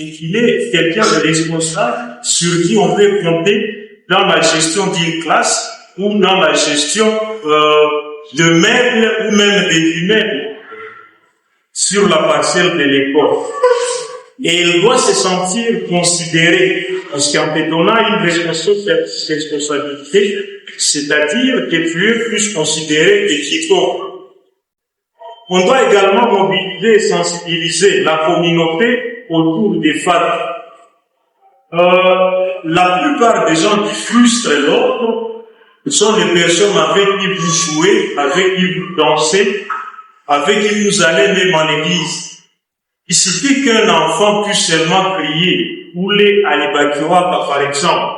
et qu'il est quelqu'un de responsable sur qui on peut compter dans la gestion d'une classe ou dans la gestion de meubles ou même des immeubles sur la parcelle de l'école. Et il doit se sentir considéré, parce qu'en te donnant une responsabilité, c'est-à-dire que tu es plus considéré que quiconque. On doit également mobiliser et sensibiliser la communauté autour des femmes. La plupart des gens qui frustrent l'autre sont les personnes avec qui vous jouez, avec qui vous dansez, avec qui vous allez même en l'église. Il suffit qu'un enfant puisse seulement crier, ou les Alibakiwaka par exemple,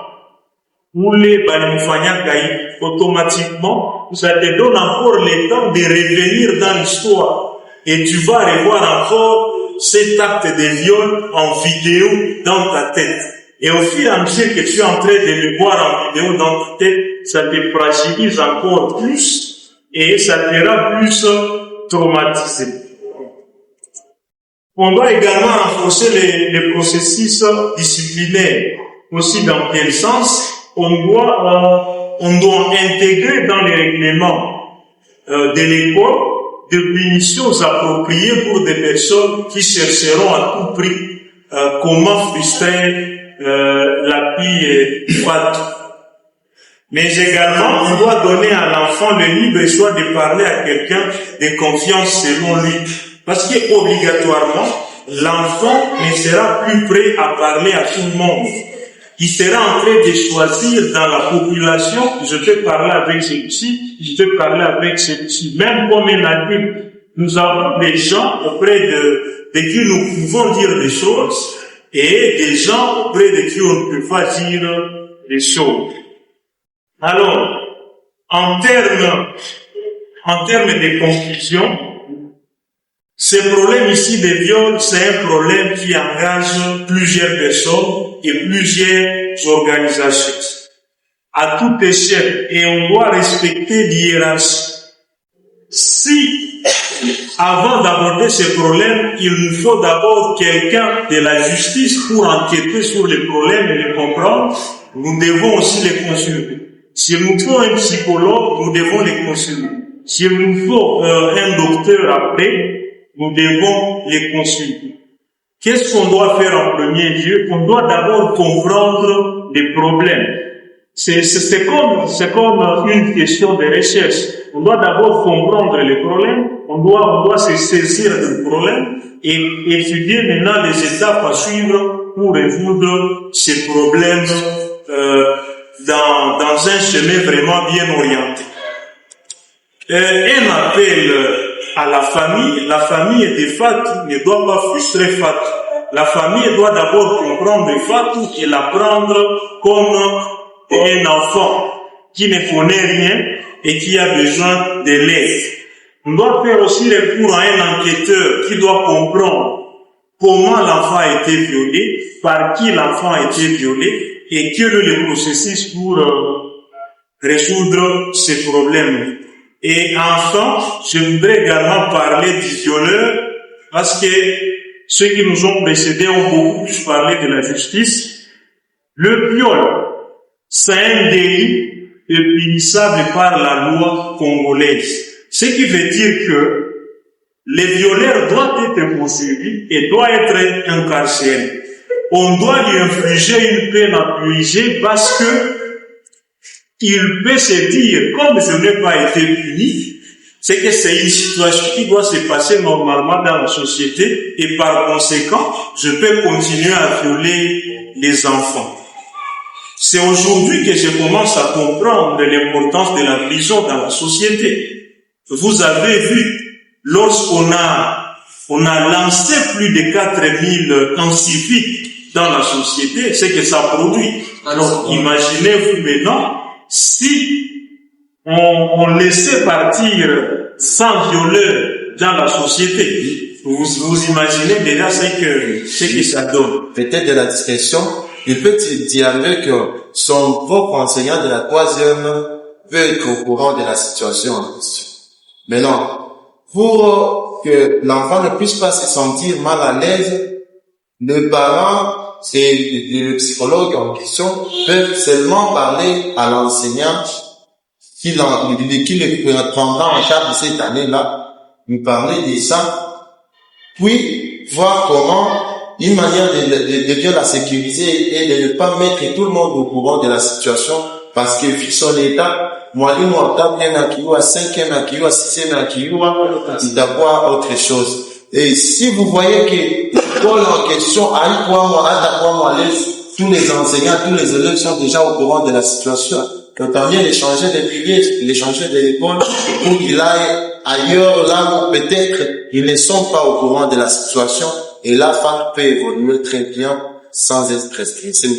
ou les Balimufanyakaï, automatiquement, ça te donne encore le temps de revenir dans l'histoire. Et tu vas revoir encore cet acte de viol en vidéo dans ta tête. Et au fur et à mesure que tu es en train de le voir en vidéo dans ta tête, ça te fragilise encore plus et ça te rend plus traumatisé. On doit également renforcer les processus disciplinaires. Aussi, dans quel sens? On doit intégrer dans les règlements de l'école des punitions appropriées pour des personnes qui chercheront à tout prix comment frustrer la fille Fatou. Mais également, on doit donner à l'enfant le libre choix de parler à quelqu'un de confiance selon lui. Parce qu'obligatoirement, l'enfant ne sera plus prêt à parler à tout le monde. Il sera en train de choisir dans la population, je peux parler avec celui-ci, je peux parler avec celui-ci. Même comme un adulte, nous avons des gens auprès de qui nous pouvons dire des choses et des gens auprès de qui on ne peut pas dire des choses. Alors, en termes de conclusion, ce problème ici de viol, c'est un problème qui engage plusieurs personnes et plusieurs organisations à toute échelle, et on doit respecter l'hiérarchie. Si, avant d'aborder ce problème, il nous faut d'abord quelqu'un de la justice pour enquêter sur les problèmes et les comprendre, nous devons aussi les consulter. S'il nous faut un psychologue, nous devons les consulter. S'il nous faut un docteur après, nous devons les consulter. Qu'est-ce qu'on doit faire en premier lieu? On doit d'abord comprendre les problèmes. C'est comme une question de recherche. On doit d'abord comprendre les problèmes, on doit se saisir du problème et étudier maintenant les étapes à suivre pour résoudre ces problèmes dans un chemin vraiment bien orienté. Un appel à la famille de Fatou ne doit pas frustrer Fatou. La famille doit d'abord comprendre Fatou et la prendre comme un enfant qui ne connaît rien et qui a besoin de l'aide. On doit faire aussi recours à un enquêteur qui doit comprendre comment l'enfant a été violé, par qui l'enfant a été violé et quel est le processus pour résoudre ces problèmes. Et enfin, je voudrais également parler du violeur parce que ceux qui nous ont précédés ont beaucoup plus parlé de la justice. Le viol, c'est un délit punissable par la loi congolaise. Ce qui veut dire que les violeurs doivent être poursuivis et doivent être incarcérés. On doit lui infliger une peine à puniser parce que il peut se dire, comme je n'ai pas été puni, c'est que c'est une situation qui doit se passer normalement dans la société et par conséquent, je peux continuer à violer les enfants. C'est aujourd'hui que je commence à comprendre l'importance de la prison dans la société. Vous avez vu, lorsqu'on a lancé plus de 4000 camps civiques dans la société, c'est que ça produit. Alors, imaginez-vous maintenant, si on laissait partir 100 violeurs dans la société, vous imaginez déjà ce que ça donne. Peut-être de la discrétion, il peut dire que son propre enseignant de la 3e peut être au courant de la situation en question. Mais non, pour que l'enfant ne puisse pas se sentir mal à l'aise, le parent et le psychologue en question peuvent seulement parler à l'enseignant qui le prendra en charge de cette année-là, nous parler de ça, puis voir comment une manière de bien la sécuriser et de ne pas mettre tout le monde au courant de la situation, parce que vu son état, mwalimu wa 4e akiwa 5e akiwa 6e akiwa itakuwa autre chose. Et si vous voyez que l'école en question a moi tous les enseignants, tous les élèves sont déjà au courant de la situation, autant bien les changer de piliers, les changer de l'école pour qu'il aille ailleurs, là où peut-être ils ne sont pas au courant de la situation, et la fac peut évoluer très bien sans être prescrit. C'est une